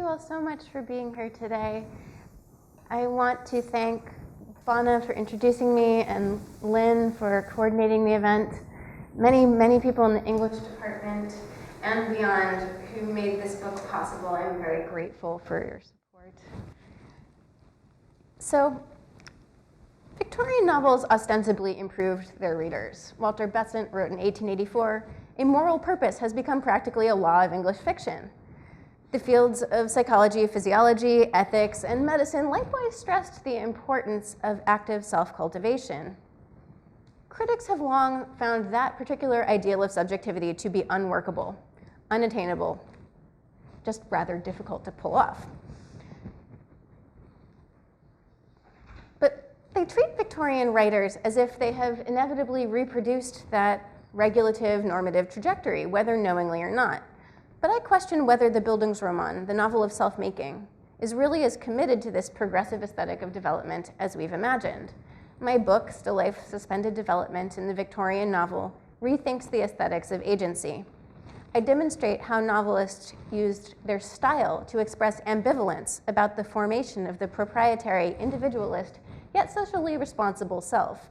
all so much for being here today. I want to thank Fauna for introducing me and Lynn for coordinating the event. Many people in the English department and beyond who made this book possible. I'm very grateful for your support. So, Victorian novels ostensibly improved their readers. Walter Besant wrote in 1884, "A moral purpose has become practically a law of English fiction." The fields of psychology, physiology, ethics, and medicine likewise stressed the importance of active self-cultivation. Critics have long found that particular ideal of subjectivity to be unworkable, unattainable, just rather difficult to pull off. But they treat Victorian writers as if they have inevitably reproduced that regulative normative trajectory, whether knowingly or not. But I question whether the Bildungsroman, the novel of self-making, is really as committed to this progressive aesthetic of development as we've imagined. My book, Still Life, Suspended Development in the Victorian Novel, rethinks the aesthetics of agency. I demonstrate how novelists used their style to express ambivalence about the formation of the proprietary, individualist, yet socially responsible self.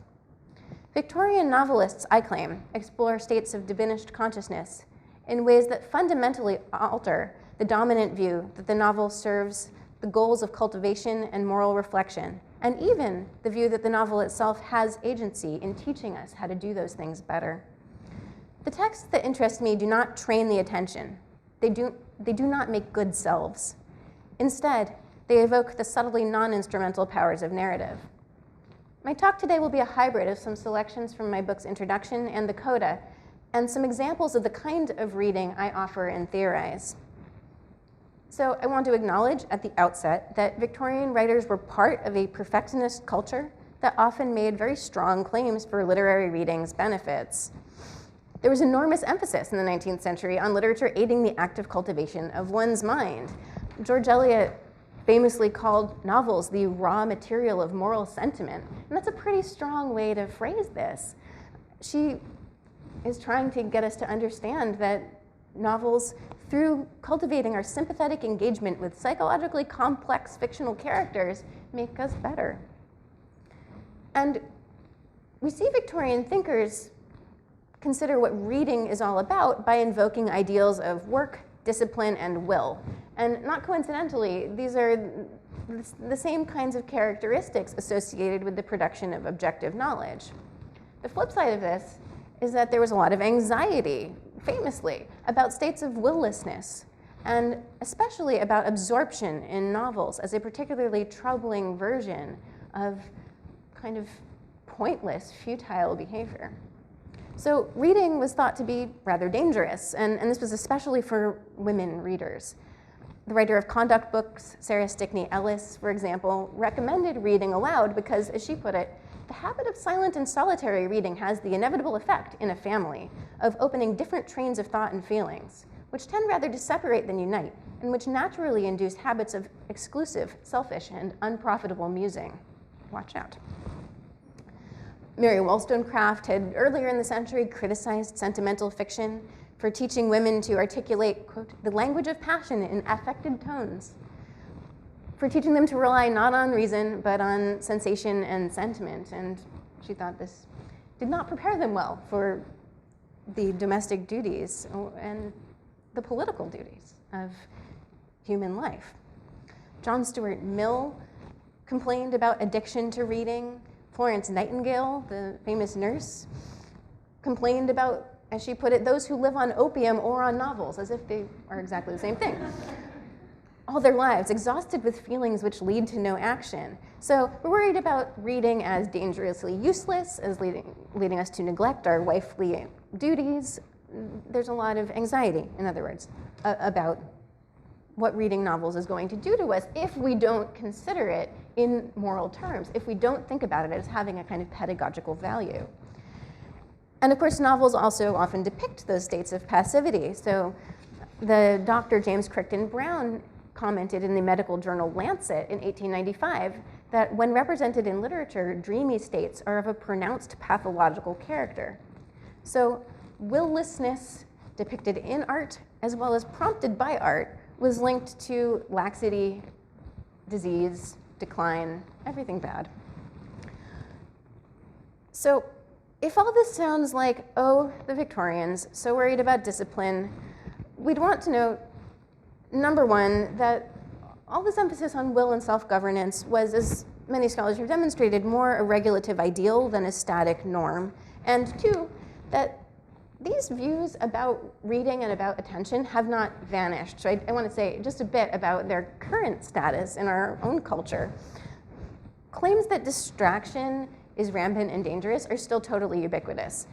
Victorian novelists, I claim, explore states of diminished consciousness in ways that fundamentally alter the dominant view that the novel serves the goals of cultivation and moral reflection, and even the view that the novel itself has agency in teaching us how to do those things better. The texts that interest me do not train the attention. They do not make good selves. Instead, they evoke the subtly non-instrumental powers of narrative. My talk today will be a hybrid of some selections from my book's introduction and the coda, and some examples of the kind of reading I offer and theorize. So I want to acknowledge at the outset that Victorian writers were part of a perfectionist culture that often made very strong claims for literary reading's benefits. There was enormous emphasis in the 19th century on literature aiding the active cultivation of one's mind. George Eliot famously called novels the raw material of moral sentiment, and that's a pretty strong way to phrase this. She is trying to get us to understand that novels, through cultivating our sympathetic engagement with psychologically complex fictional characters, make us better. And we see Victorian thinkers consider what reading is all about by invoking ideals of work, discipline, and will. And not coincidentally, these are the same kinds of characteristics associated with the production of objective knowledge. The flip side of this is that there was a lot of anxiety, famously, about states of willlessness, and especially about absorption in novels as a particularly troubling version of kind of pointless, futile behavior. So reading was thought to be rather dangerous, and this was especially for women readers. The writer of conduct books, Sarah Stickney Ellis, for example, recommended reading aloud because, as she put it, the habit of silent and solitary reading has the inevitable effect in a family of opening different trains of thought and feelings, which tend rather to separate than unite, and which naturally induce habits of exclusive, selfish, and unprofitable musing. Watch out. Mary Wollstonecraft had earlier in the century criticized sentimental fiction for teaching women to articulate, quote, the language of passion in affected tones, for teaching them to rely not on reason, but on sensation and sentiment. And she thought this did not prepare them well for the domestic duties and the political duties of human life. John Stuart Mill complained about addiction to reading. Florence Nightingale, the famous nurse, complained about, as she put it, those who live on opium or on novels, as if they are exactly the same thing. All their lives, exhausted with feelings which lead to no action. So we're worried about reading as dangerously useless, as leading us to neglect our wifely duties. There's a lot of anxiety, in other words, about what reading novels is going to do to us if we don't consider it in moral terms, if we don't think about it as having a kind of pedagogical value. And of course, novels also often depict those states of passivity. So the Dr. James Crichton Browne commented in the medical journal Lancet in 1895 that when represented in literature, dreamy states are of a pronounced pathological character. So willlessness depicted in art, as well as prompted by art, was linked to laxity, disease, decline, everything bad. So if all this sounds like, oh, the Victorians, so worried about discipline, we'd want to note, number one, that all this emphasis on will and self-governance was, as many scholars have demonstrated, more a regulative ideal than a static norm. And two, that these views about reading and about attention have not vanished. So I want to say just a bit about their current status in our own culture. Claims that distraction is rampant and dangerous are still totally ubiquitous.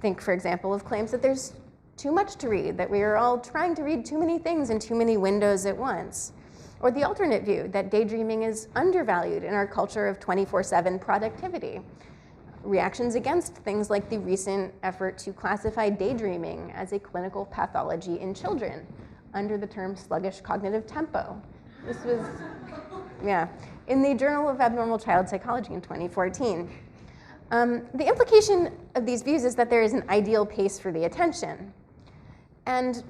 Think, for example, of claims that there's too much to read, that we are all trying to read too many things in too many windows at once. Or the alternate view, that daydreaming is undervalued in our culture of 24/7 productivity. Reactions against things like the recent effort to classify daydreaming as a clinical pathology in children under the term sluggish cognitive tempo. This was, in the Journal of Abnormal Child Psychology in 2014. The implication of these views is that there is an ideal pace for the attention. And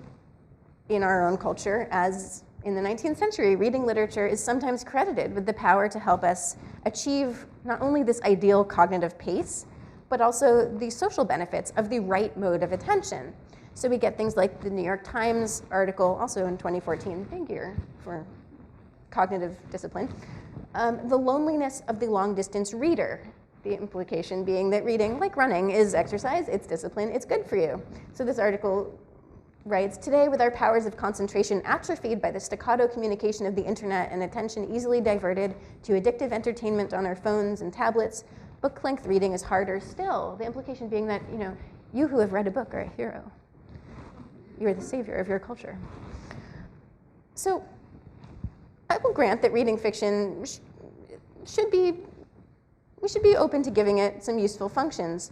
in our own culture, as in the 19th century, reading literature is sometimes credited with the power to help us achieve not only this ideal cognitive pace, but also the social benefits of the right mode of attention. So we get things like the New York Times article, also in 2014, big year for cognitive discipline, the loneliness of the long-distance reader. The implication being that reading, like running, is exercise, it's discipline, it's good for you. So this article writes, today with our powers of concentration atrophied by the staccato communication of the internet and attention easily diverted to addictive entertainment on our phones and tablets, book-length reading is harder still. The implication being that, you who have read a book are a hero. You are the savior of your culture. So I will grant that reading fiction we should be open to giving it some useful functions,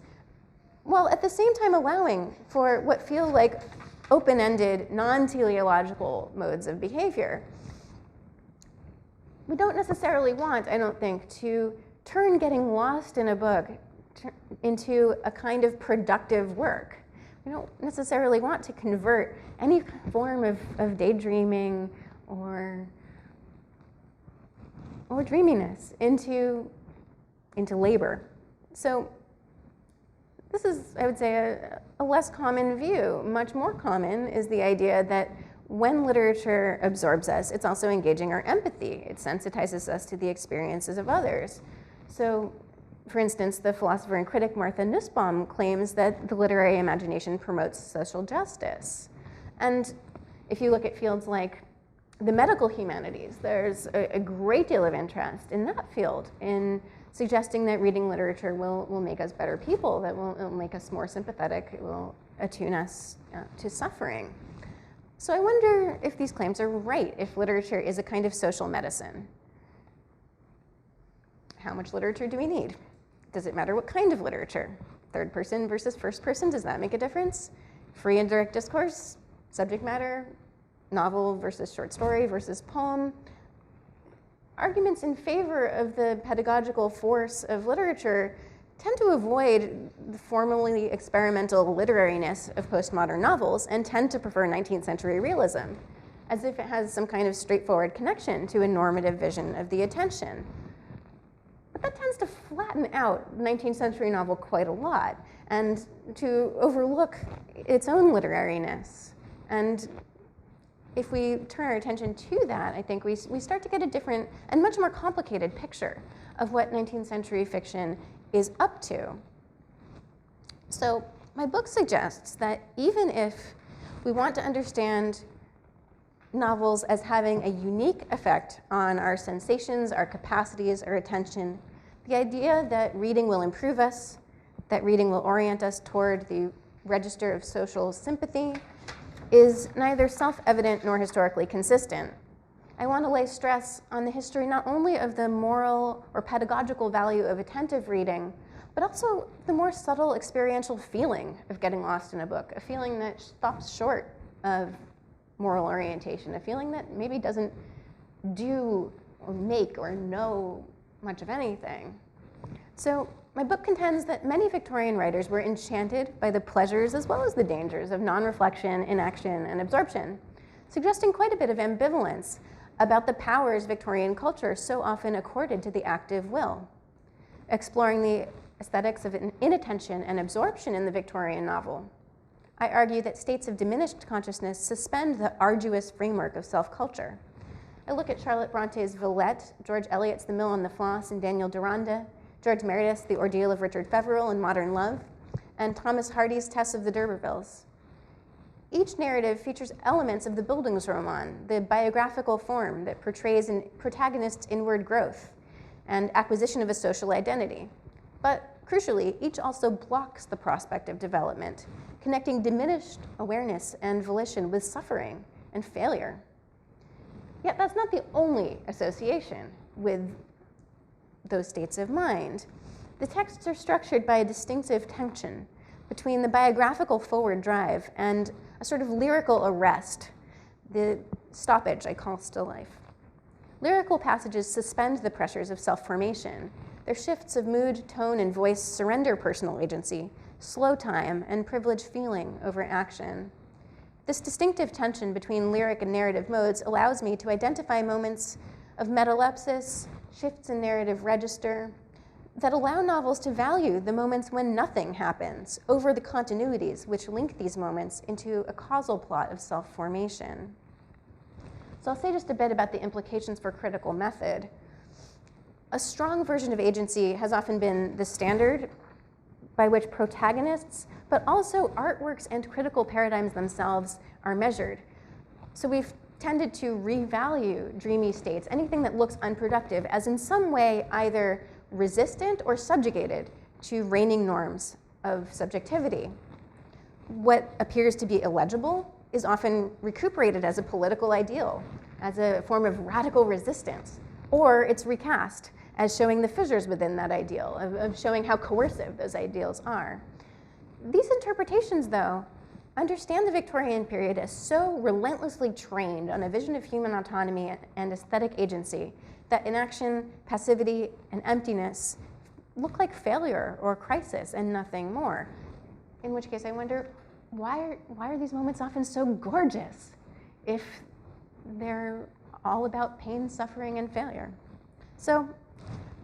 while at the same time allowing for what feel like open-ended, non-teleological modes of behavior. We don't necessarily want, I don't think, to turn getting lost in a book into a kind of productive work. We don't necessarily want to convert any form of daydreaming or dreaminess into labor. So this is, I would say, a less common view. Much more common is the idea that when literature absorbs us, it's also engaging our empathy. It sensitizes us to the experiences of others. So, for instance, the philosopher and critic Martha Nussbaum claims that the literary imagination promotes social justice. And if you look at fields like the medical humanities, there's a great deal of interest in that field, in suggesting that reading literature will make us better people, that will make us more sympathetic, it will attune us to suffering. So I wonder if these claims are right, if literature is a kind of social medicine. How much literature do we need? Does it matter what kind of literature? Third person versus first person, does that make a difference? Free and direct discourse, subject matter, novel versus short story versus poem. Arguments in favor of the pedagogical force of literature tend to avoid the formally experimental literariness of postmodern novels and tend to prefer 19th century realism, as if it has some kind of straightforward connection to a normative vision of the attention. But that tends to flatten out the 19th century novel quite a lot and to overlook its own literariness. And if we turn our attention to that, I think we start to get a different and much more complicated picture of what 19th century fiction is up to. So my book suggests that even if we want to understand novels as having a unique effect on our sensations, our capacities, our attention, the idea that reading will improve us, that reading will orient us toward the register of social sympathy, is neither self-evident nor historically consistent. I want to lay stress on the history not only of the moral or pedagogical value of attentive reading, but also the more subtle experiential feeling of getting lost in a book, a feeling that stops short of moral orientation, a feeling that maybe doesn't do or make or know much of anything. So my book contends that many Victorian writers were enchanted by the pleasures as well as the dangers of non-reflection, inaction, and absorption. suggesting quite a bit of ambivalence about the powers Victorian culture so often accorded to the active will. Exploring the aesthetics of inattention and absorption in the Victorian novel, I argue that states of diminished consciousness suspend the arduous framework of self-culture. I look at Charlotte Bronte's Villette, George Eliot's The Mill on the Floss and Daniel Deronda, George Meredith's The Ordeal of Richard Feverel and Modern Love, and Thomas Hardy's Tess of the D'Urbervilles. Each narrative features elements of the Bildungsroman, the biographical form that portrays a protagonist's inward growth and acquisition of a social identity. But crucially, each also blocks the prospect of development, connecting diminished awareness and volition with suffering and failure. Yet that's not the only association with those states of mind. The texts are structured by a distinctive tension between the biographical forward drive and a sort of lyrical arrest, the stoppage I call still life. Lyrical passages suspend the pressures of self-formation. Their shifts of mood, tone, and voice surrender personal agency, slow time, and privilege feeling over action. This distinctive tension between lyric and narrative modes allows me to identify moments of metalepsis, shifts in narrative register, that allow novels to value the moments when nothing happens over the continuities which link these moments into a causal plot of self-formation. So I'll say just a bit about the implications for critical method. A strong version of agency has often been the standard by which protagonists, but also artworks and critical paradigms themselves are measured. So we've tended to revalue dreamy states, anything that looks unproductive, as in some way either resistant or subjugated to reigning norms of subjectivity. What appears to be illegible is often recuperated as a political ideal, as a form of radical resistance, or it's recast as showing the fissures within that ideal, of showing how coercive those ideals are. These interpretations, though, understand the Victorian period as so relentlessly trained on a vision of human autonomy and aesthetic agency that inaction, passivity, and emptiness look like failure or crisis and nothing more. In which case I wonder, why are these moments often so gorgeous if they're all about pain, suffering, and failure? So,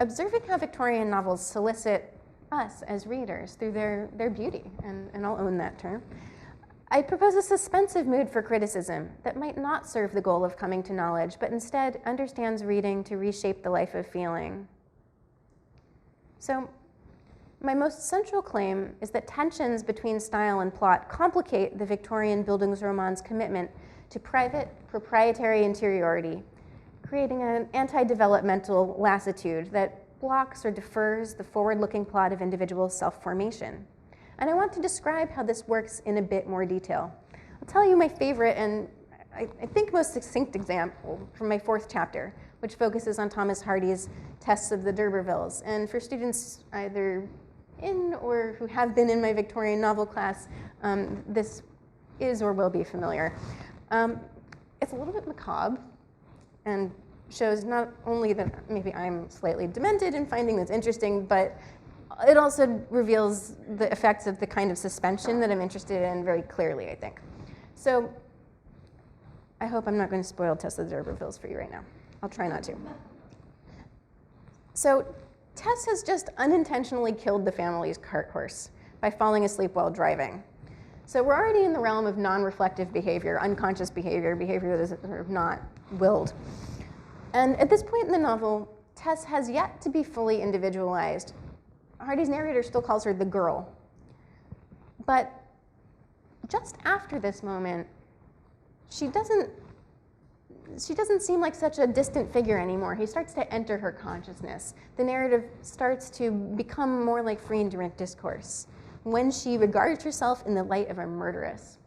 observing how Victorian novels solicit us as readers through their beauty, and I'll own that term, I propose a suspensive mood for criticism that might not serve the goal of coming to knowledge, but instead understands reading to reshape the life of feeling. So, my most central claim is that tensions between style and plot complicate the Victorian Bildungsroman's commitment to private, proprietary interiority, creating an anti-developmental lassitude that blocks or defers the forward-looking plot of individual self-formation. And I want to describe how this works in a bit more detail. I'll tell you my favorite and I think most succinct example from my 4th chapter, which focuses on Thomas Hardy's Tess of the D'Urbervilles. And for students either in or who have been in my Victorian novel class, this is or will be familiar. It's a little bit macabre and shows not only that maybe I'm slightly demented in finding this interesting, but it also reveals the effects of the kind of suspension that I'm interested in very clearly, I think. So I hope I'm not going to spoil Tess of the D'Urbervilles for you right now. I'll try not to. So Tess has just unintentionally killed the family's cart horse by falling asleep while driving. So we're already in the realm of non-reflective behavior, unconscious behavior, behavior that is sort of not willed. And at this point in the novel, Tess has yet to be fully individualized. Hardy's narrator still calls her the girl. But just after this moment, she doesn't seem like such a distant figure anymore. He starts to enter her consciousness. The narrative starts to become more like free and direct discourse when she regards herself in the light of a murderess.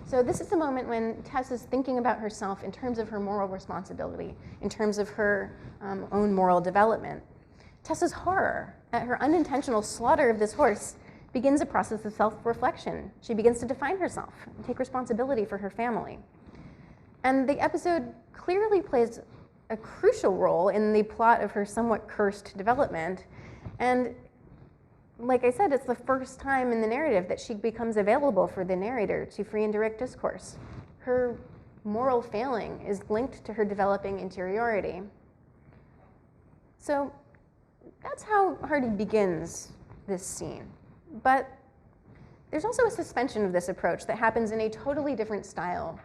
So this is the moment when Tess is thinking about herself in terms of her moral responsibility, in terms of her own moral development. Tess's horror at her unintentional slaughter of this horse begins a process of self-reflection. She begins to define herself and take responsibility for her family. And the episode clearly plays a crucial role in the plot of her somewhat cursed development. And like I said, it's the first time in the narrative that she becomes available for the narrator to free and direct discourse. Her moral failing is linked to her developing interiority. So that's how Hardy begins this scene. But there's also a suspension of this approach that happens in a totally different style.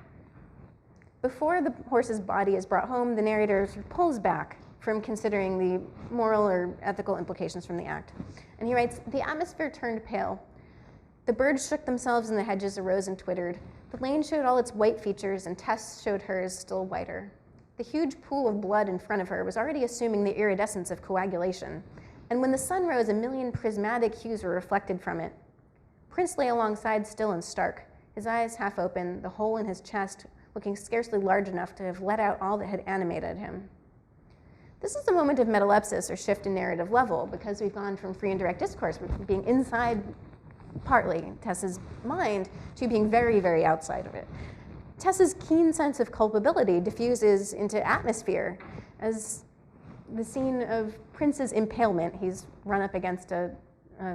Before the horse's body is brought home, the narrator sort of pulls back from considering the moral or ethical implications from the act. And he writes, "The atmosphere turned pale. The birds shook themselves and the hedges arose and twittered. The lane showed all its white features and Tess showed hers still whiter. The huge pool of blood in front of her was already assuming the iridescence of coagulation. And when the sun rose, a million prismatic hues were reflected from it. Prince lay alongside still and stark, his eyes half open, the hole in his chest looking scarcely large enough to have let out all that had animated him." This is a moment of metalepsis or shift in narrative level because we've gone from free and direct discourse, being inside partly Tess's mind, to being very, very outside of it. Tess's keen sense of culpability diffuses into atmosphere as the scene of Prince's impalement. He's run up against a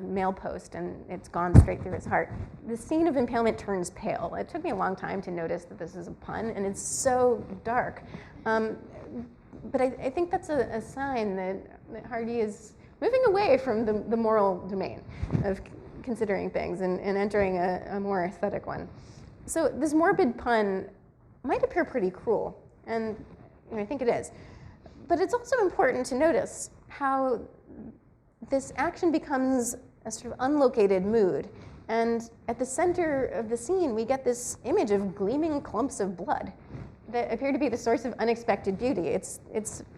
mail post and it's gone straight through his heart. The scene of impalement turns pale. It took me a long time to notice that this is a pun, and it's so dark. But I think that's a sign that Hardy is moving away from the moral domain of considering things and entering a more aesthetic one. So this morbid pun might appear pretty cruel, and I think it is. But it's also important to notice how this action becomes a sort of unlocated mood. And at the center of the scene, we get this image of gleaming clumps of blood that appear to be the source of unexpected beauty. It's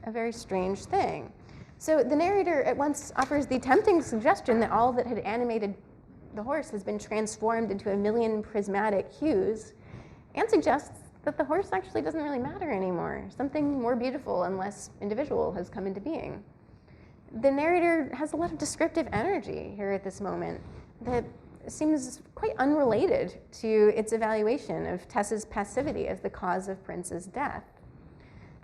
a very strange thing. So the narrator at once offers the tempting suggestion that all that had animated the horse has been transformed into a million prismatic hues, and suggests that the horse actually doesn't really matter anymore. Something more beautiful and less individual has come into being. The narrator has a lot of descriptive energy here at this moment that seems quite unrelated to its evaluation of Tess's passivity as the cause of Prince's death.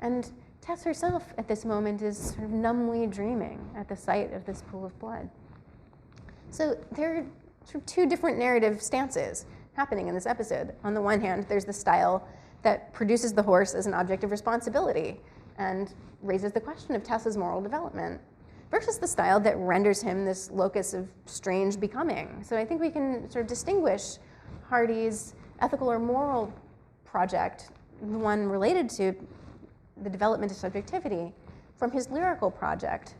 And Tess herself at this moment is sort of numbly dreaming at the sight of this pool of blood. So there are sort of two different narrative stances happening in this episode. On the one hand, there's the style that produces the horse as an object of responsibility and raises the question of Tess's moral development, versus the style that renders him this locus of strange becoming. So I think we can sort of distinguish Hardy's ethical or moral project, the one related to the development of subjectivity, from his lyrical project.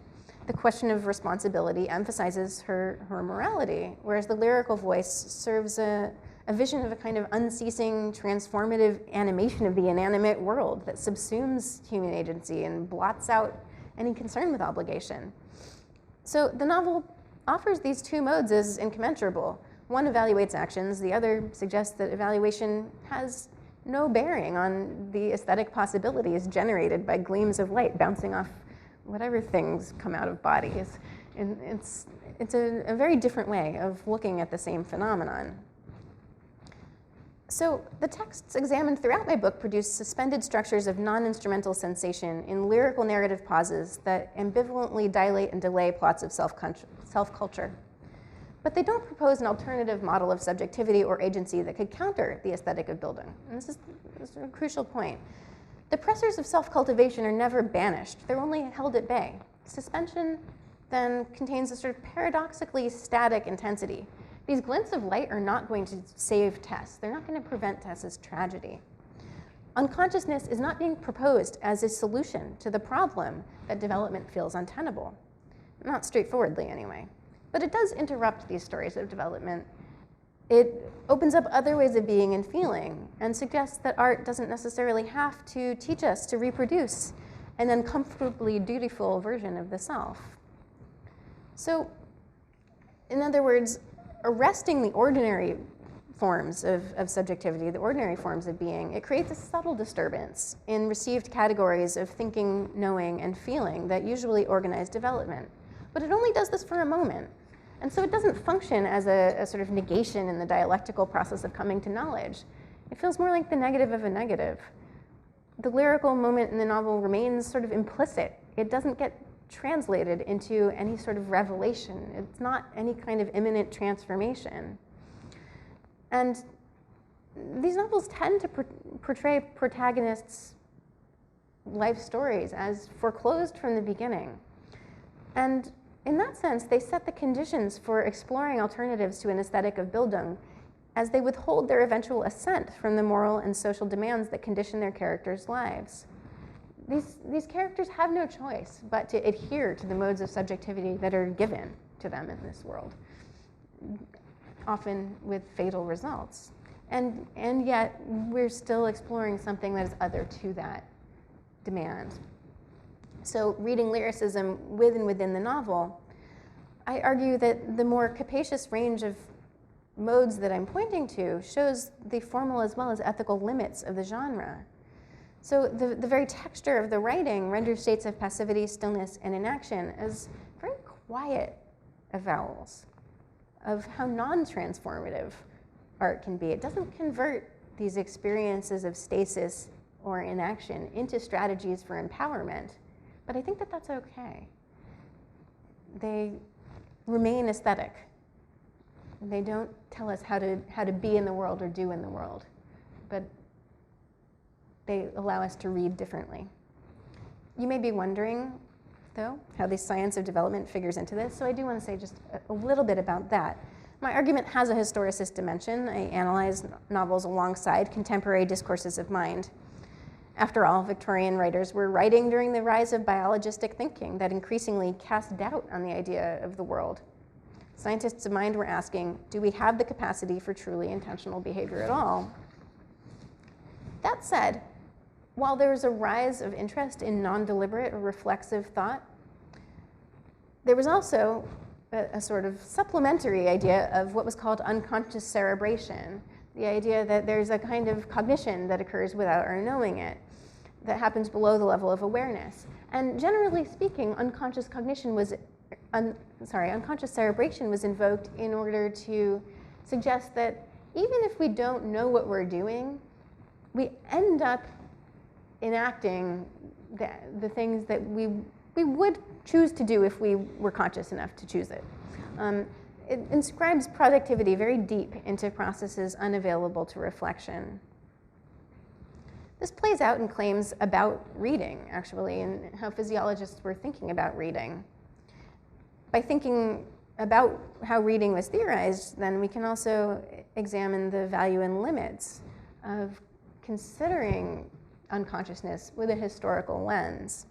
The question of responsibility emphasizes her morality, whereas the lyrical voice serves a vision of a kind of unceasing, transformative animation of the inanimate world that subsumes human agency and blots out any concern with obligation. So the novel offers these two modes as incommensurable. One evaluates actions, the other suggests that evaluation has no bearing on the aesthetic possibilities generated by gleams of light bouncing off whatever things come out of bodies. And it's a very different way of looking at the same phenomenon. So the texts examined throughout my book produce suspended structures of non-instrumental sensation in lyrical narrative pauses that ambivalently dilate and delay plots of self-culture. But they don't propose an alternative model of subjectivity or agency that could counter the aesthetic of building. And this is a crucial point. The pressures of self-cultivation are never banished. They're only held at bay. Suspension then contains a sort of paradoxically static intensity. These glints of light are not going to save Tess. They're not going to prevent Tess's tragedy. Unconsciousness is not being proposed as a solution to the problem that development feels untenable. Not straightforwardly, anyway. But it does interrupt these stories of development. It opens up other ways of being and feeling, and suggests that art doesn't necessarily have to teach us to reproduce an uncomfortably dutiful version of the self. So, in other words, arresting the ordinary forms of subjectivity, the ordinary forms of being, it creates a subtle disturbance in received categories of thinking, knowing, and feeling that usually organize development. But it only does this for a moment. And so it doesn't function as a sort of negation in the dialectical process of coming to knowledge. It feels more like the negative of a negative. The lyrical moment in the novel remains sort of implicit. It doesn't get translated into any sort of revelation. It's not any kind of imminent transformation. And these novels tend to portray protagonists' life stories as foreclosed from the beginning. And in that sense, they set the conditions for exploring alternatives to an aesthetic of Bildung, as they withhold their eventual ascent from the moral and social demands that condition their characters' lives. These characters have no choice but to adhere to the modes of subjectivity that are given to them in this world, often with fatal results. And yet, we're still exploring something that is other to that demand. So reading lyricism with and within the novel, I argue that the more capacious range of modes that I'm pointing to shows the formal as well as ethical limits of the genre. So the very texture of the writing renders states of passivity, stillness, and inaction as very quiet avowals of how non-transformative art can be. It doesn't convert these experiences of stasis or inaction into strategies for empowerment, but I think that that's okay. They remain aesthetic. They don't tell us how to be in the world or do in the world, but they allow us to read differently. You may be wondering, though, how the science of development figures into this, so I do want to say just a little bit about that. My argument has a historicist dimension. I analyze novels alongside contemporary discourses of mind. After all, Victorian writers were writing during the rise of biologistic thinking that increasingly cast doubt on the idea of the world. Scientists of mind were asking, do we have the capacity for truly intentional behavior at all? That said, while there was a rise of interest in non-deliberate or reflexive thought, there was also a sort of supplementary idea of what was called unconscious cerebration, the idea that there's a kind of cognition that occurs without our knowing it, that happens below the level of awareness. And generally speaking, unconscious cerebration was invoked in order to suggest that even if we don't know what we're doing, we end up enacting the things that we would choose to do if we were conscious enough to choose it. It inscribes productivity very deep into processes unavailable to reflection. This plays out in claims about reading, actually, and how physiologists were thinking about reading. By thinking about how reading was theorized, then we can also examine the value and limits of considering unconsciousness with a historical lens.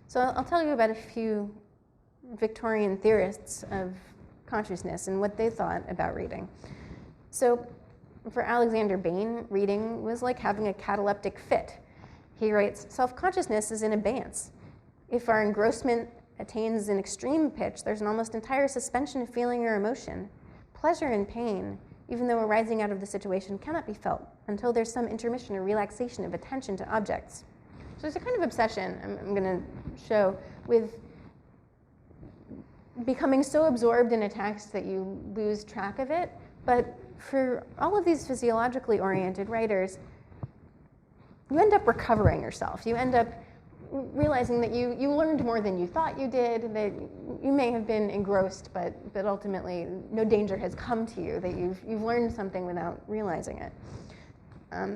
So I'll tell you about a few Victorian theorists of consciousness and what they thought about reading. So for Alexander Bain, reading was like having a cataleptic fit. He writes, self-consciousness is in abeyance. If our engrossment attains an extreme pitch, there's an almost entire suspension of feeling or emotion. Pleasure and pain, even though arising out of the situation, cannot be felt until there's some intermission or relaxation of attention to objects. So there's a kind of obsession, I'm going to show, with becoming so absorbed in a text that you lose track of it. But for all of these physiologically oriented writers, you end up recovering yourself. You end up realizing that you learned more than you thought you did, that you may have been engrossed, but ultimately no danger has come to you, that you've learned something without realizing it.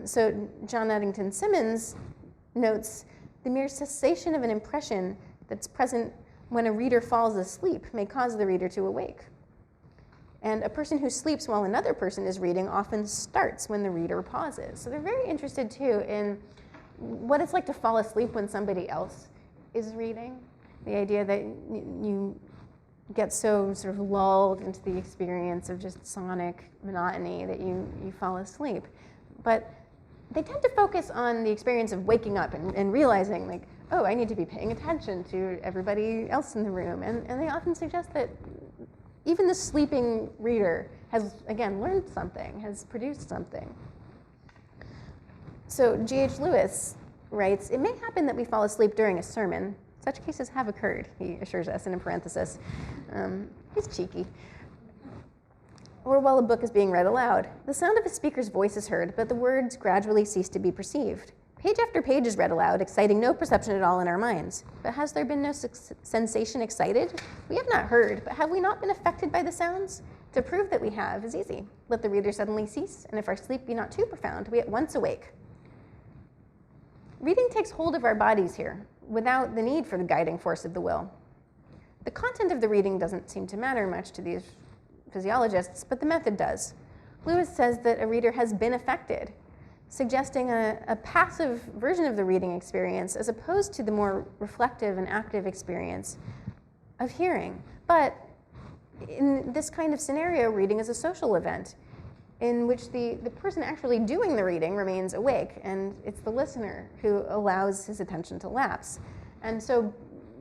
So John Eddington Symonds notes, the mere cessation of an impression that's present when a reader falls asleep may cause the reader to awake. And a person who sleeps while another person is reading often starts when the reader pauses. So they're very interested too in what it's like to fall asleep when somebody else is reading. The idea that you get so sort of lulled into the experience of just sonic monotony that you fall asleep. But they tend to focus on the experience of waking up and realizing, like, oh, I need to be paying attention to everybody else in the room. And they often suggest that even the sleeping reader has, again, learned something, has produced something. So G.H. Lewis writes, it may happen that we fall asleep during a sermon. Such cases have occurred, he assures us, and in parenthesis. He's cheeky. Or while a book is being read aloud. The sound of a speaker's voice is heard, but the words gradually cease to be perceived. Page after page is read aloud, exciting no perception at all in our minds. But has there been no sensation excited? We have not heard, but have we not been affected by the sounds? To prove that we have is easy. Let the reader suddenly cease, and if our sleep be not too profound, we at once awake. Reading takes hold of our bodies here, without the need for the guiding force of the will. The content of the reading doesn't seem to matter much to these physiologists, but the method does. Lewis says that a reader has been affected, suggesting a passive version of the reading experience as opposed to the more reflective and active experience of hearing. But in this kind of scenario, reading is a social event in which the person actually doing the reading remains awake, and it's the listener who allows his attention to lapse. And so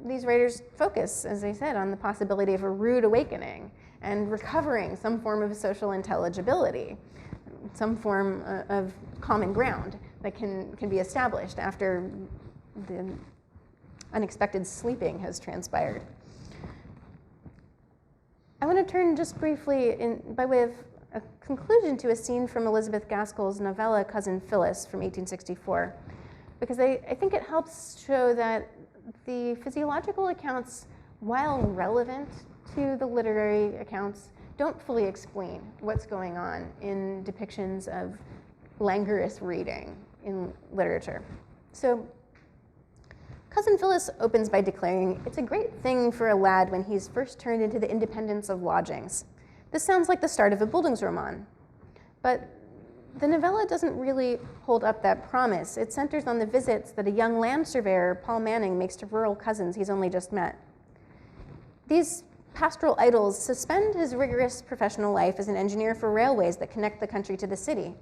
these writers focus, as I said, on the possibility of a rude awakening and recovering some form of social intelligibility, some form of common ground that can be established after the unexpected sleeping has transpired. I want to turn just briefly, by way of a conclusion, to a scene from Elizabeth Gaskell's novella Cousin Phyllis from 1864, because I think it helps show that the physiological accounts, while relevant to the literary accounts, don't fully explain what's going on in depictions of languorous reading in literature. So Cousin Phyllis opens by declaring, "It's a great thing for a lad when he's first turned into the independence of lodgings." This sounds like the start of a Bildungsroman, but the novella doesn't really hold up that promise. It centers on the visits that a young land surveyor, Paul Manning, makes to rural cousins he's only just met. These pastoral idyls suspend his rigorous professional life as an engineer for railways that connect the country to the city.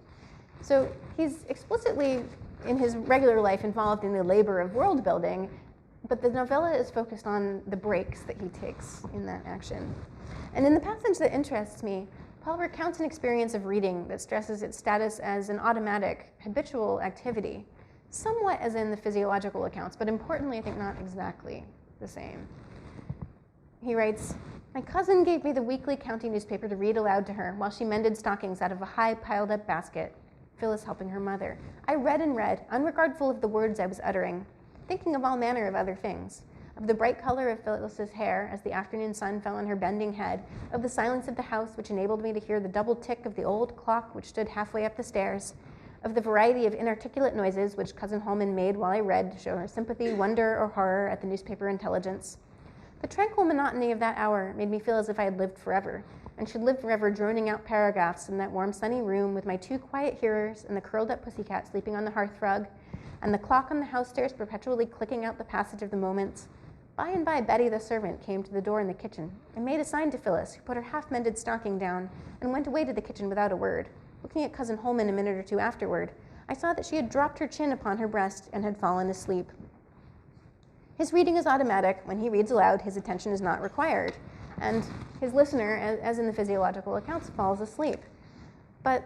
So he's explicitly, in his regular life, involved in the labor of world building, but the novella is focused on the breaks that he takes in that action. And in the passage that interests me, Paul recounts an experience of reading that stresses its status as an automatic, habitual activity, somewhat as in the physiological accounts, but importantly, I think not exactly the same. He writes, "My cousin gave me the weekly county newspaper to read aloud to her while she mended stockings out of a high piled-up basket, Phyllis helping her mother. I read and read, unregardful of the words I was uttering, thinking of all manner of other things, of the bright color of Phyllis's hair as the afternoon sun fell on her bending head, of the silence of the house which enabled me to hear the double tick of the old clock which stood halfway up the stairs, of the variety of inarticulate noises which Cousin Holman made while I read to show her sympathy, wonder, or horror at the newspaper intelligence. The tranquil monotony of that hour made me feel as if I had lived forever, and should live forever droning out paragraphs in that warm sunny room with my two quiet hearers and the curled-up pussycat sleeping on the hearthrug, and the clock on the house stairs perpetually clicking out the passage of the moments. By and by, Betty, the servant, came to the door in the kitchen and made a sign to Phyllis, who put her half-mended stocking down and went away to the kitchen without a word. Looking at Cousin Holman a minute or two afterward, I saw that she had dropped her chin upon her breast and had fallen asleep. His reading is automatic. When he reads aloud, his attention is not required, and his listener, as in the physiological accounts, falls asleep. But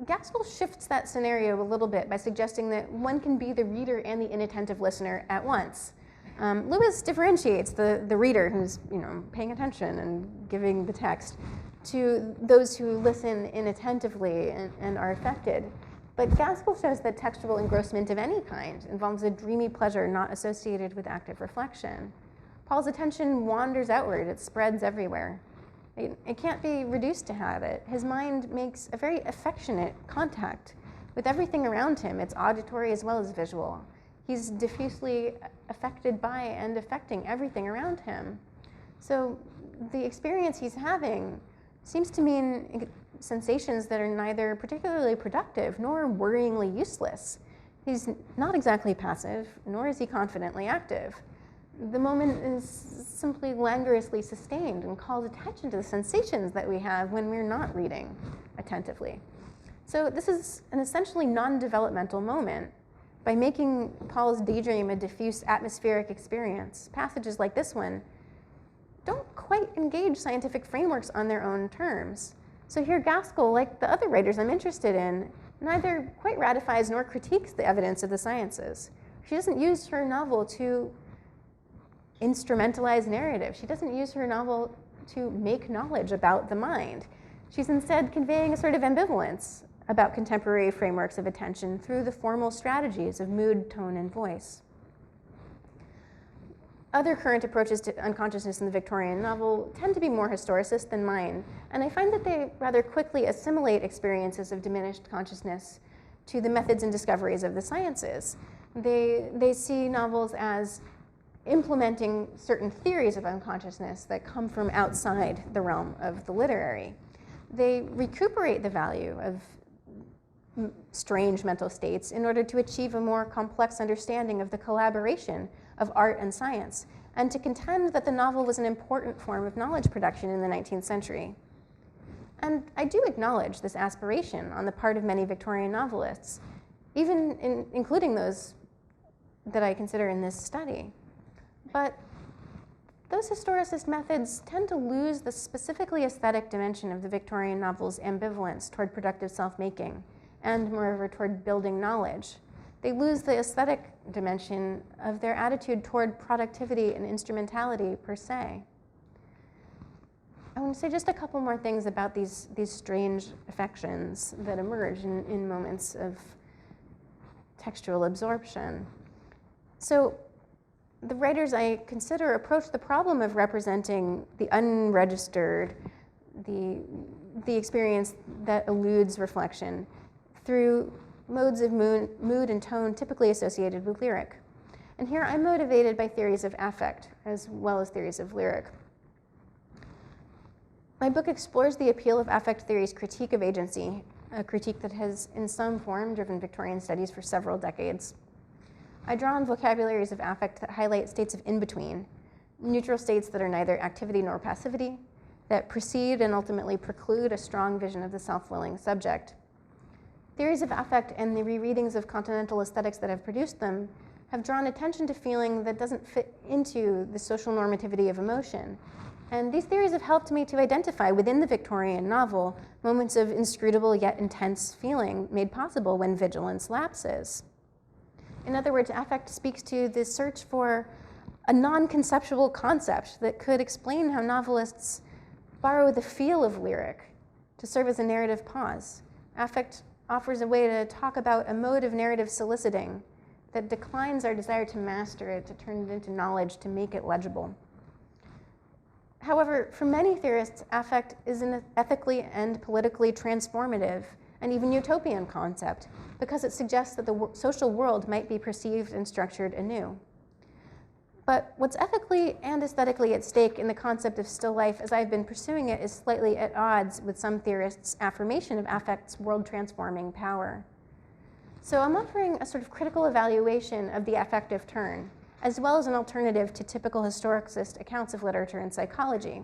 Gaskell shifts that scenario a little bit by suggesting that one can be the reader and the inattentive listener at once. Lewis differentiates the reader who's paying attention and giving the text to those who listen inattentively and are affected. But Gaskell shows that textual engrossment of any kind involves a dreamy pleasure not associated with active reflection. Paul's attention wanders outward, it spreads everywhere. It can't be reduced to habit. His mind makes a very affectionate contact with everything around him. It's auditory as well as visual. He's diffusely affected by and affecting everything around him. So the experience he's having seems to mean sensations that are neither particularly productive nor worryingly useless. He's not exactly passive, nor is he confidently active. The moment is simply languorously sustained and calls attention to the sensations that we have when we're not reading attentively. So this is an essentially non-developmental moment. By making Paul's daydream a diffuse atmospheric experience, passages like this one don't quite engage scientific frameworks on their own terms. So here Gaskell, like the other writers I'm interested in, neither quite ratifies nor critiques the evidence of the sciences. She doesn't use her novel to instrumentalize narrative. She doesn't use her novel to make knowledge about the mind. She's instead conveying a sort of ambivalence about contemporary frameworks of attention through the formal strategies of mood, tone, and voice. Other current approaches to unconsciousness in the Victorian novel tend to be more historicist than mine, and I find that they rather quickly assimilate experiences of diminished consciousness to the methods and discoveries of the sciences. They see novels as implementing certain theories of unconsciousness that come from outside the realm of the literary. They recuperate the value of strange mental states in order to achieve a more complex understanding of the collaboration of art and science, and to contend that the novel was an important form of knowledge production in the 19th century. And I do acknowledge this aspiration on the part of many Victorian novelists, including those that I consider in this study. But those historicist methods tend to lose the specifically aesthetic dimension of the Victorian novel's ambivalence toward productive self-making, and moreover toward building knowledge. They lose the aesthetic dimension of their attitude toward productivity and instrumentality per se. I want to say just a couple more things about these strange affections that emerge in moments of textual absorption. So the writers I consider approach the problem of representing the unregistered, the experience that eludes reflection, through modes of mood and tone typically associated with lyric. And here I'm motivated by theories of affect as well as theories of lyric. My book explores the appeal of affect theory's critique of agency, a critique that has in some form driven Victorian studies for several decades. I draw on vocabularies of affect that highlight states of in-between, neutral states that are neither activity nor passivity, that precede and ultimately preclude a strong vision of the self-willing subject. Theories of affect and the rereadings of continental aesthetics that have produced them have drawn attention to feeling that doesn't fit into the social normativity of emotion. And these theories have helped me to identify within the Victorian novel moments of inscrutable yet intense feeling made possible when vigilance lapses. In other words, affect speaks to the search for a non-conceptual concept that could explain how novelists borrow the feel of lyric to serve as a narrative pause. Affect offers a way to talk about a mode of narrative soliciting that declines our desire to master it, to turn it into knowledge, to make it legible. However, for many theorists, affect is an ethically and politically transformative and even utopian concept because it suggests that the social world might be perceived and structured anew. But what's ethically and aesthetically at stake in the concept of still life as I've been pursuing it is slightly at odds with some theorists' affirmation of affect's world-transforming power. So I'm offering a sort of critical evaluation of the affective turn, as well as an alternative to typical historicist accounts of literature and psychology.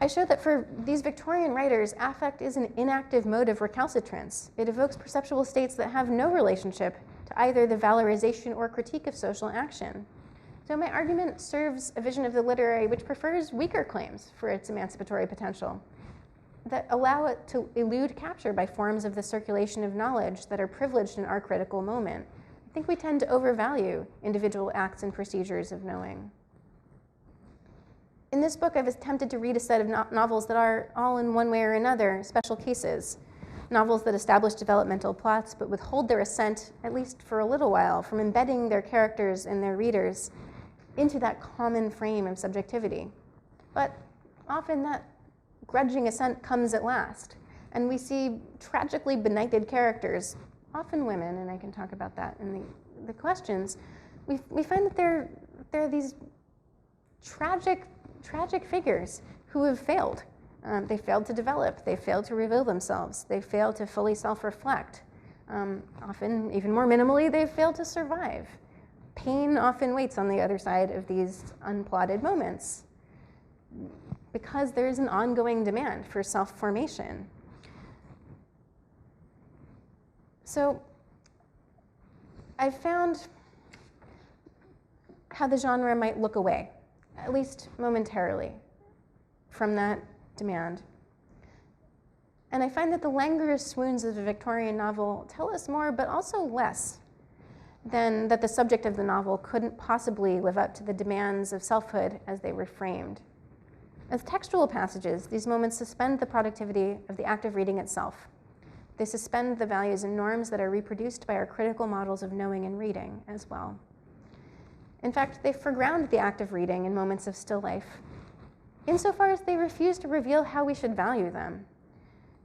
I show that for these Victorian writers, affect is an inactive mode of recalcitrance. It evokes perceptual states that have no relationship to either the valorization or critique of social action. So my argument serves a vision of the literary which prefers weaker claims for its emancipatory potential, that allow it to elude capture by forms of the circulation of knowledge that are privileged in our critical moment. I think we tend to overvalue individual acts and procedures of knowing. In this book, I've attempted to read a set of novels that are, all in one way or another, special cases. Novels that establish developmental plots but withhold their assent, at least for a little while, from embedding their characters and their readers into that common frame of subjectivity. But often that grudging assent comes at last, and we see tragically benighted characters, often women, and I can talk about that in the questions. We find that they're these tragic figures who have failed. They failed to develop, they failed to reveal themselves, they failed to fully self-reflect. Often, even more minimally, they failed to survive. Pain often waits on the other side of these unplotted moments because there is an ongoing demand for self-formation. So I've found how the genre might look away, at least momentarily, from that demand. And I find that the languorous swoons of the Victorian novel tell us more, but also less, than that the subject of the novel couldn't possibly live up to the demands of selfhood as they were framed. As textual passages, these moments suspend the productivity of the act of reading itself. They suspend the values and norms that are reproduced by our critical models of knowing and reading as well. In fact, they foreground the act of reading in moments of still life, insofar as they refuse to reveal how we should value them.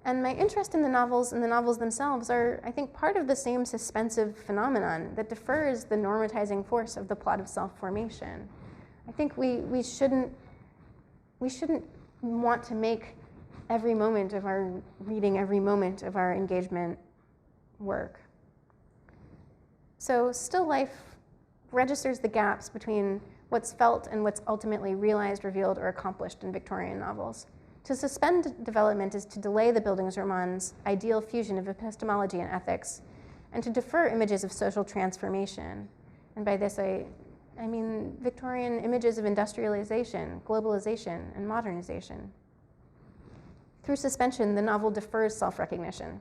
And my interest in the novels and the novels themselves are, I think, part of the same suspensive phenomenon that defers the normatizing force of the plot of self-formation. I think we shouldn't want to make every moment of our reading, every moment of our engagement work. So still life registers the gaps between what's felt and what's ultimately realized, revealed, or accomplished in Victorian novels. To suspend development is to delay the Bildungsroman's ideal fusion of epistemology and ethics, and to defer images of social transformation. And by this I mean Victorian images of industrialization, globalization, and modernization. Through suspension, the novel defers self-recognition.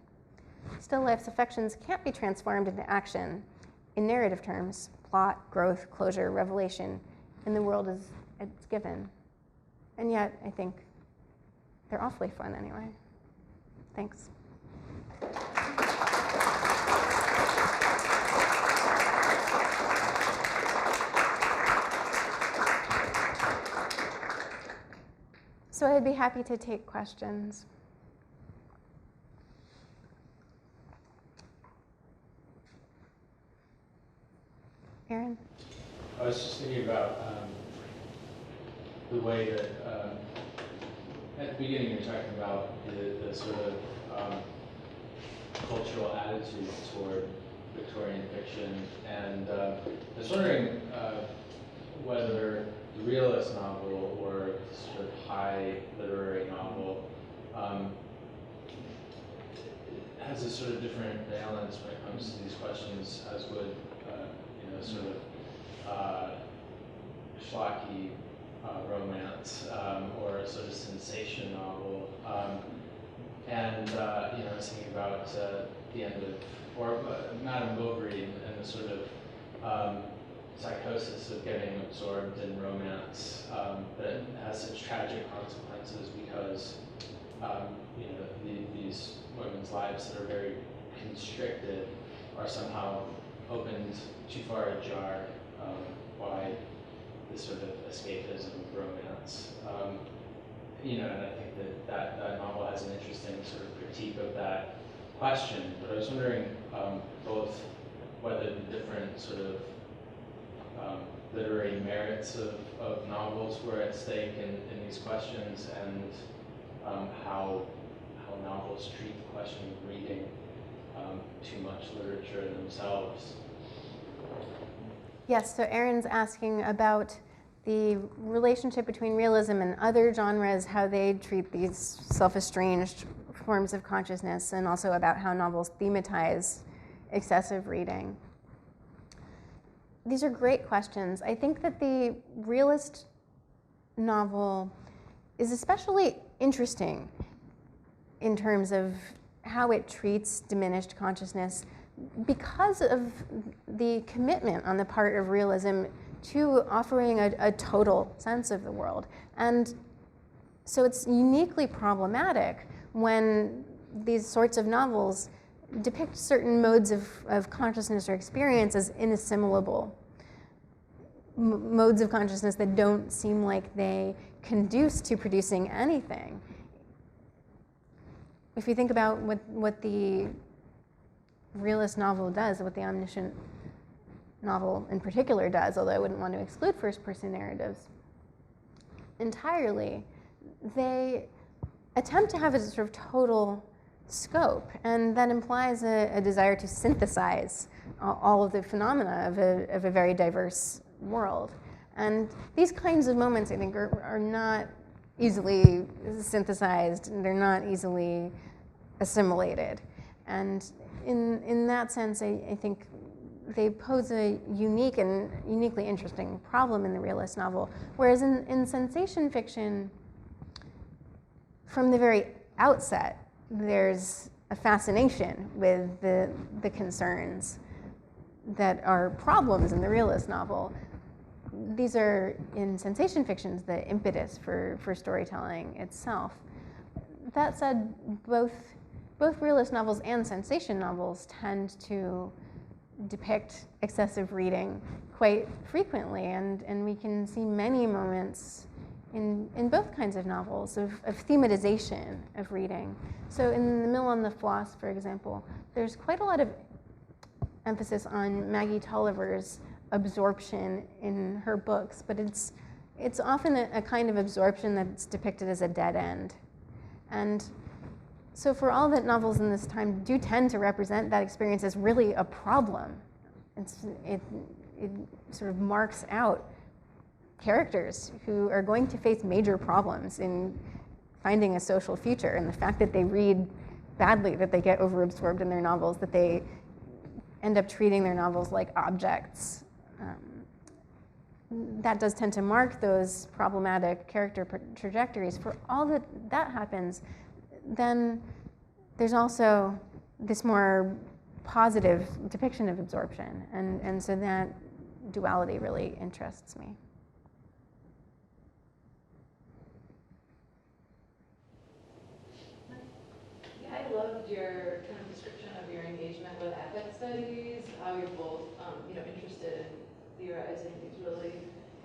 Still life's affections can't be transformed into action in narrative terms, plot, growth, closure, revelation, in the world as it's given. And yet, I think they're awfully fun anyway. Thanks. So I'd be happy to take questions. Aaron? I was just thinking about the way that at the beginning you're talking about the sort of cultural attitude toward Victorian fiction, and I was wondering whether the realist novel or sort of high literary novel has a sort of different balance when it comes to these questions, as would sort of schlocky romance or a sort of sensation novel. And I was thinking about the end of, or Madame Bovary and the sort of psychosis of getting absorbed in romance that has such tragic consequences because these women's lives that are very constricted are somehow opened too far ajar by this sort of escapism of romance. And I think that novel has an interesting sort of critique of that question. But I was wondering both whether the different sort of literary merits of novels were at stake in these questions, and how novels treat the question of reading too much literature themselves. Yes, so Aaron's asking about the relationship between realism and other genres, how they treat these self-estranged forms of consciousness, and also about how novels thematize excessive reading. These are great questions. I think that the realist novel is especially interesting in terms of how it treats diminished consciousness because of the commitment on the part of realism to offering a total sense of the world. And so it's uniquely problematic when these sorts of novels depict certain modes of consciousness or experience as inassimilable. Modes of consciousness that don't seem like they conduce to producing anything. If you think about what the realist novel does, what the omniscient novel in particular does, although I wouldn't want to exclude first-person narratives entirely, they attempt to have a sort of total scope, and that implies a desire to synthesize all of the phenomena of a very diverse world. And these kinds of moments, I think, are not easily synthesized, and they're not easily assimilated. And in that sense, I think they pose a unique and uniquely interesting problem in the realist novel. Whereas in sensation fiction, from the very outset, there's a fascination with the concerns that are problems in the realist novel. These are, in sensation fictions, the impetus for storytelling itself. That said, both realist novels and sensation novels tend to depict excessive reading quite frequently, and we can see many moments in both kinds of novels of thematization of reading. So in The Mill on the Floss, for example, there's quite a lot of emphasis on Maggie Tulliver's absorption in her books, but it's often a kind of absorption that's depicted as a dead end. And so for all that novels in this time do tend to represent that experience as really a problem, it sort of marks out characters who are going to face major problems in finding a social future. And the fact that they read badly, that they get overabsorbed in their novels, that they end up treating their novels like objects, that does tend to mark those problematic character trajectories. For all that happens, then there's also this more positive depiction of absorption. And so that duality really interests me. I loved your kind of description of your engagement with affect studies, how you're both interested in theorizing these really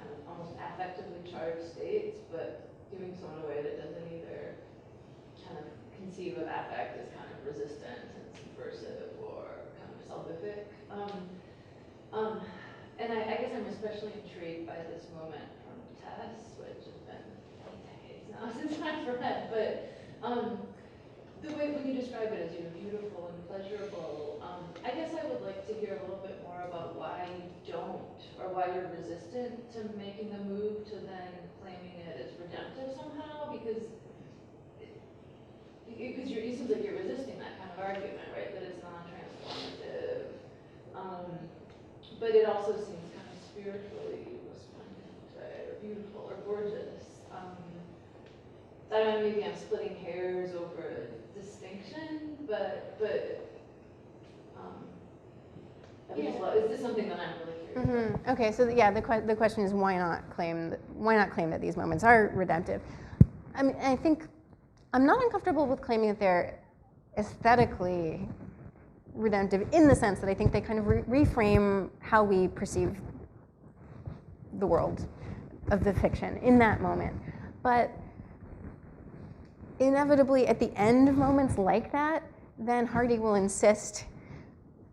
kind of almost affectively charged states, but doing so in a way that doesn't either kind of conceive of affect as kind of resistant and subversive or kind of salvific. And I guess I'm especially intrigued by this moment from Tess, which has been many decades now since I've read, but the way when you describe it as beautiful and pleasurable, I guess I would like to hear a little bit more about why you don't, or why you're resistant to making the move to then claiming it as redemptive somehow, because it seems like you're resisting that kind of argument, right? That it's non-transformative, but it also seems kind of spiritually resplendent, right? Or beautiful, or gorgeous. I don't know, maybe I'm splitting hairs over a distinction, but is this something that I'm really curious about? Okay, so yeah, the question is why not claim that these moments are redemptive? I mean, I think I'm not uncomfortable with claiming that they're aesthetically redemptive in the sense that I think they kind of reframe how we perceive the world of the fiction in that moment. But inevitably, at the end of moments like that, then Hardy will insist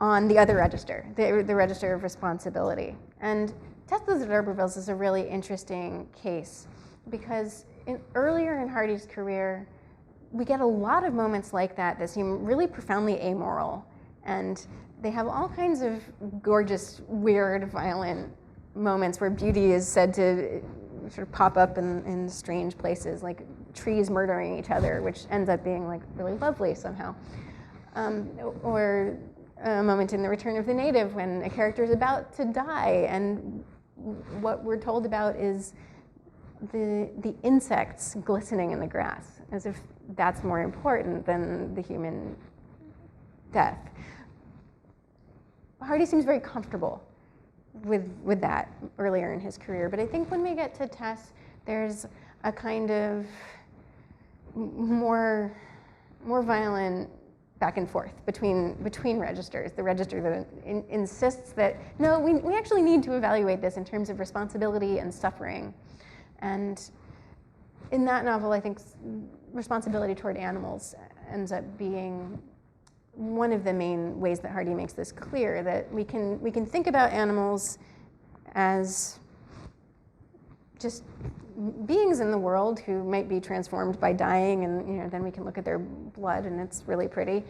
on the other register, the register of responsibility. And Test of the D'Urbervilles is a really interesting case because earlier in Hardy's career, we get a lot of moments like that seem really profoundly amoral. And they have all kinds of gorgeous, weird, violent moments where beauty is said to sort of pop up in strange places, like trees murdering each other, which ends up being like really lovely somehow. Or a moment in The Return of the Native when a character is about to die, and what we're told about is the insects glistening in the grass, as if that's more important than the human death. Hardy seems very comfortable with that earlier in his career, but I think when we get to Tess, there's a kind of more violent back and forth between registers. The register that insists that, no, we actually need to evaluate this in terms of responsibility and suffering. And in that novel, I think responsibility toward animals ends up being one of the main ways that Hardy makes this clear, that we can think about animals as just beings in the world who might be transformed by dying, and then we can look at their blood and it's really pretty,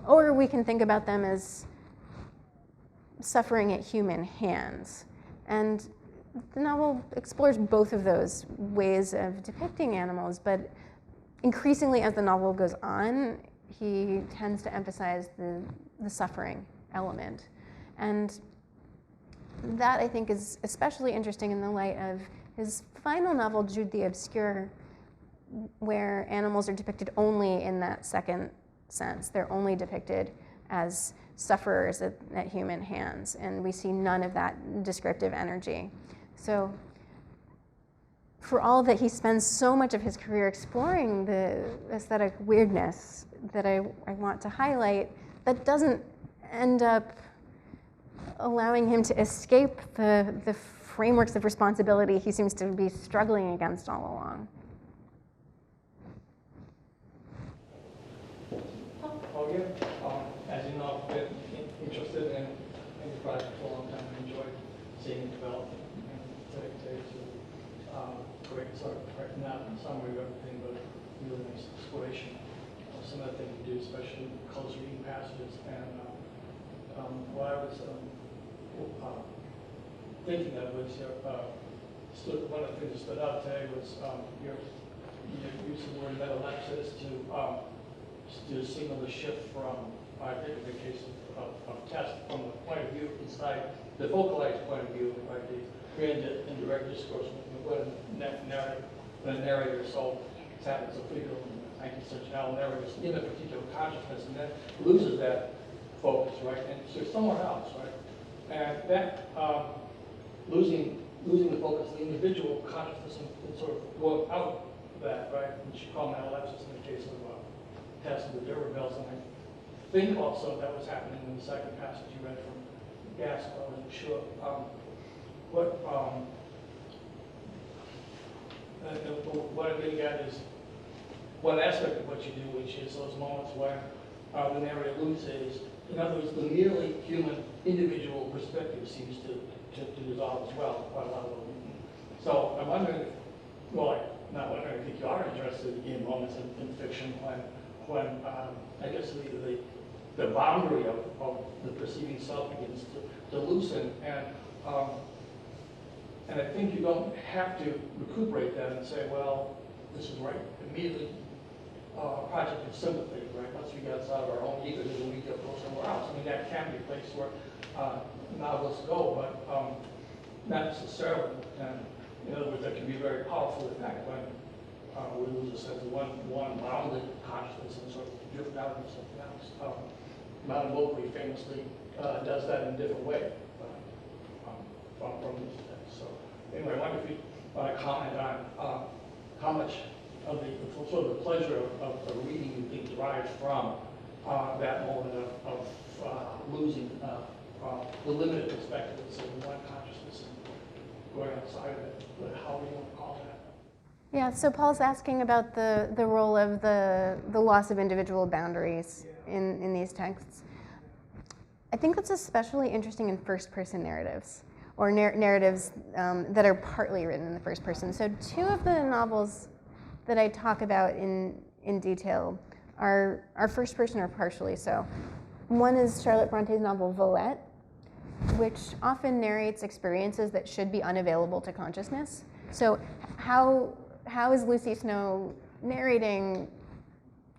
or we can think about them as suffering at human hands. And the novel explores both of those ways of depicting animals, but increasingly as the novel goes on, he tends to emphasize the suffering element. And that, I think, is especially interesting in the light of his final novel, Jude the Obscure, where animals are depicted only in that second sense. They're only depicted as sufferers at human hands, and we see none of that descriptive energy. So for all that he spends so much of his career exploring the aesthetic weirdness that I want to highlight, that doesn't end up allowing him to escape the frameworks of responsibility he seems to be struggling against all along. Oh yeah, as you know, I've been interested in the project for a long time. I enjoyed seeing it develop and to create sort of not a summary of everything, but really nice exploration of some of the things you do, especially close reading passages. And what I was thinking of was one of the things that stood out today was your use of the word metalepsis to signal the shift from, I think in the case of test, from the point of view inside, the focalized point of view, right, the grand and direct discourse, when a narrator so happens to figure in the 19th century novel narrator is in a particular consciousness and then loses that focus, right, and so somewhere else, right, and that losing the focus of the individual consciousness and sort of going out of that, right, which you call metalepsis in the case of Test of the D'Urbervilles, and I think also that was happening in the second passage you read from Gaskell. I wasn't sure. What I'm getting at is one aspect of what you do, which is those moments when the narrator loses. In other words, the merely human individual perspective seems to dissolve as well quite a lot of them. So I'm wondering, not wondering, I think you are interested in moments in fiction when I guess the boundary of the perceiving self begins to loosen, and I think you don't have to recuperate that and say, well, this is right immediately. Project of sympathy, right? Once we get outside of our own ego, then we go somewhere else. I mean, that can be a place where novelists go, but not necessarily. And in other words, that can be a very powerful effect when we lose a sense of one bounded consciousness and sort of drift out into something else. Madame Bovary famously does that in a different way from these texts. So anyway, I wonder if you want to comment on how much of the sort of the pleasure of reading you think derives from that moment of losing the limited perspective of one consciousness and going outside of it, but how do you want to call that? Yeah, so Paul's asking about the role of the loss of individual boundaries in these texts. I think that's especially interesting in first-person narratives, or narratives that are partly written in the first person. So two of the novels that I talk about in detail are first person or partially so. One is Charlotte Bronte's novel Villette, which often narrates experiences that should be unavailable to consciousness. So how is Lucy Snow narrating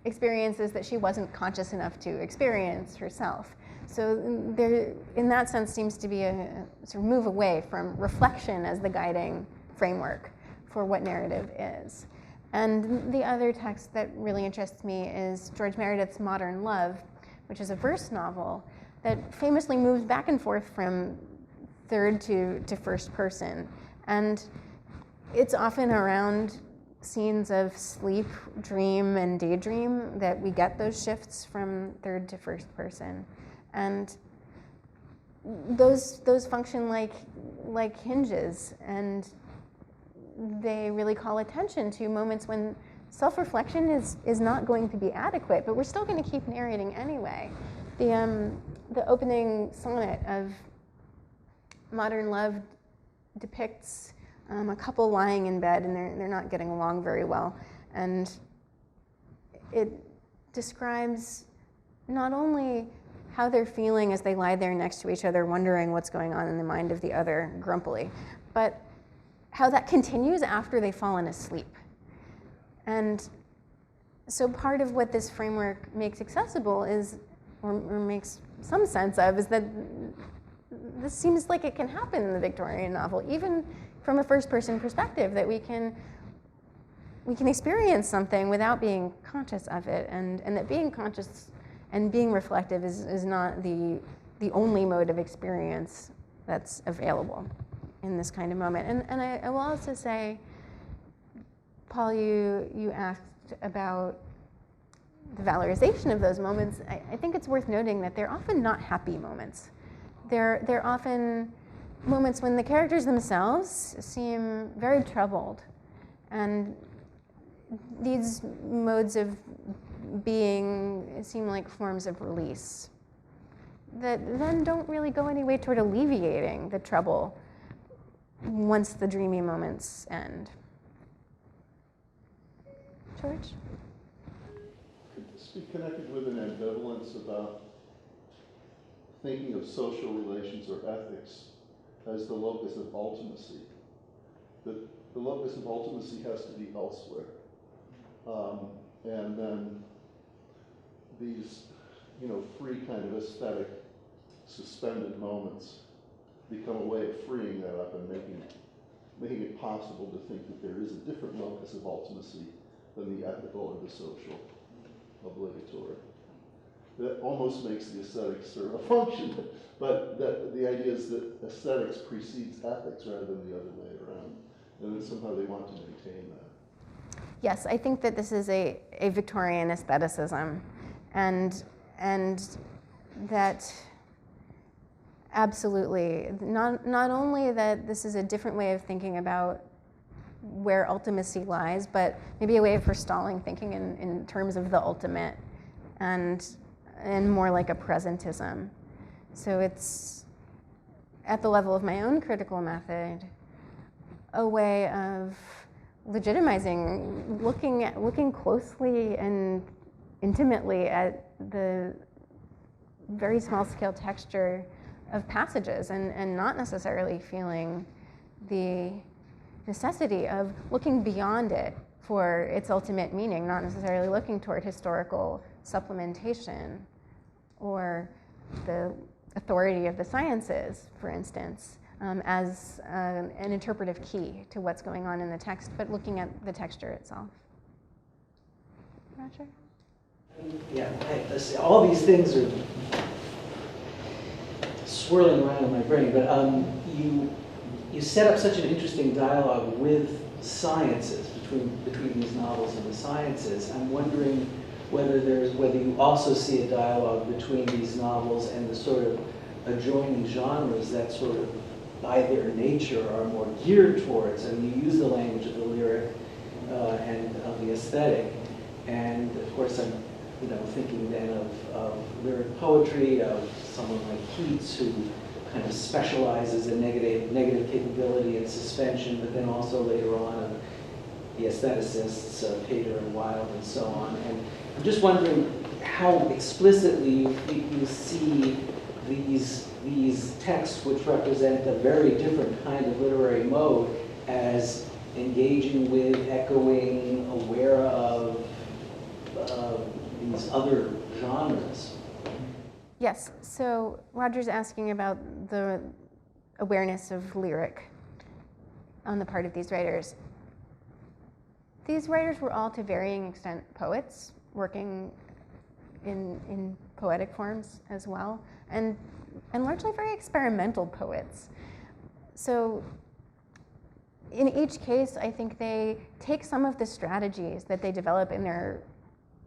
experiences that she wasn't conscious enough to experience herself? So there, in that sense, seems to be a sort of move away from reflection as the guiding framework for what narrative is. And the other text that really interests me is George Meredith's Modern Love, which is a verse novel that famously moves back and forth from third to first person. And it's often around scenes of sleep, dream, and daydream that we get those shifts from third to first person. And those function like hinges, and they really call attention to moments when self-reflection is not going to be adequate, but we're still going to keep narrating anyway. The opening sonnet of Modern Love depicts a couple lying in bed, and they're not getting along very well, and it describes not only how they're feeling as they lie there next to each other, wondering what's going on in the mind of the other grumpily, but how that continues after they've fallen asleep. And so part of what this framework makes accessible is, or makes some sense of, is that this seems like it can happen in the Victorian novel, even from a first-person perspective, that we can experience something without being conscious of it, and that being conscious and being reflective is not the only mode of experience that's available in this kind of moment. And I will also say, Paul, you asked about the valorization of those moments. I think it's worth noting that they're often not happy moments. they're often moments when the characters themselves seem very troubled, and these modes of being seem like forms of release that then don't really go any way toward alleviating the trouble once the dreamy moments end. George? Could this be connected with an ambivalence about thinking of social relations or ethics as the locus of ultimacy? That the locus of ultimacy has to be elsewhere. And then these, free kind of aesthetic suspended moments become a way of freeing that up and making it possible to think that there is a different locus of ultimacy than the ethical or the social obligatory. That almost makes the aesthetics serve a function, but the idea is that aesthetics precedes ethics rather than the other way around, and then somehow they want to maintain that. Yes, I think that this is a Victorian aestheticism, and that absolutely, not only that this is a different way of thinking about where ultimacy lies, but maybe a way of forestalling thinking in terms of the ultimate, and more like a presentism. So it's, at the level of my own critical method, a way of legitimizing, looking closely and intimately at the very small scale texture of passages, and not necessarily feeling the necessity of looking beyond it for its ultimate meaning, not necessarily looking toward historical supplementation or the authority of the sciences, for instance, as an interpretive key to what's going on in the text, but looking at the texture itself. Roger? Yeah, all these things are swirling around in my brain, but you set up such an interesting dialogue with sciences, between these novels and the sciences. I'm wondering whether you also see a dialogue between these novels and the sort of adjoining genres that sort of, by their nature, are more geared towards. I mean, you use the language of the lyric and of the aesthetic, and of course I'm thinking then of lyric poetry, of someone like Keats, who kind of specializes in negative capability and suspension, but then also later on of the aestheticists, Pater and Wilde and so on. And I'm just wondering how explicitly you see these texts, which represent a very different kind of literary mode, as engaging with, echoing, aware of these other genres. Yes, so Roger's asking about the awareness of lyric on the part of these writers. These writers were all, to varying extent, poets, working in poetic forms as well, and largely very experimental poets. So in each case, I think they take some of the strategies that they develop in their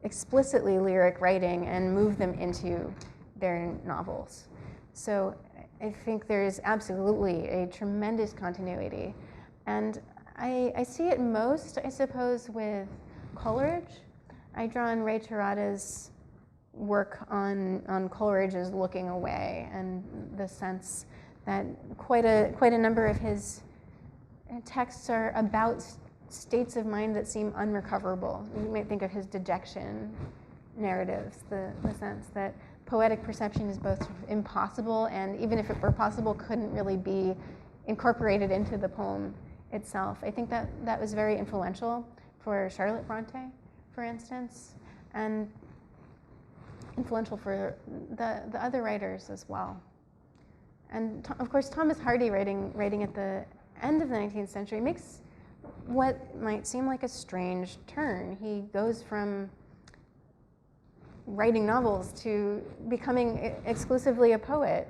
explicitly lyric writing and move them into their novels. So I think there's absolutely a tremendous continuity. And I see it most, I suppose, with Coleridge. I draw on Ray Terada's work on Coleridge's looking away, and the sense that quite a number of his texts are about states of mind that seem unrecoverable. You might think of his dejection narratives, the sense that poetic perception is both impossible, and even if it were possible, couldn't really be incorporated into the poem itself. I think that was very influential for Charlotte Brontë, for instance, and influential for the other writers as well. And of course, Thomas Hardy, writing at the end of the 19th century, makes what might seem like a strange turn. He goes from writing novels to becoming exclusively a poet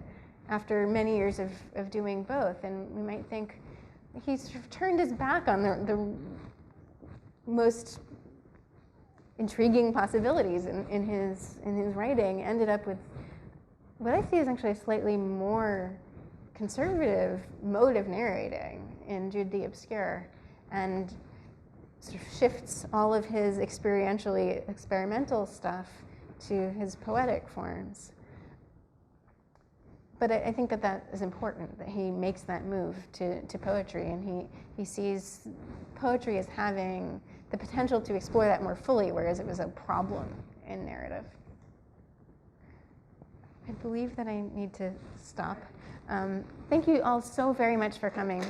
after many years of doing both. And we might think he sort of turned his back on the most intriguing possibilities in his writing, ended up with what I see is actually a slightly more conservative mode of narrating in Jude the Obscure, and sort of shifts all of his experimental stuff to his poetic forms. But I think that that is important, that he makes that move to poetry, and he sees poetry as having the potential to explore that more fully, whereas it was a problem in narrative. I believe that I need to stop. Thank you all so very much for coming.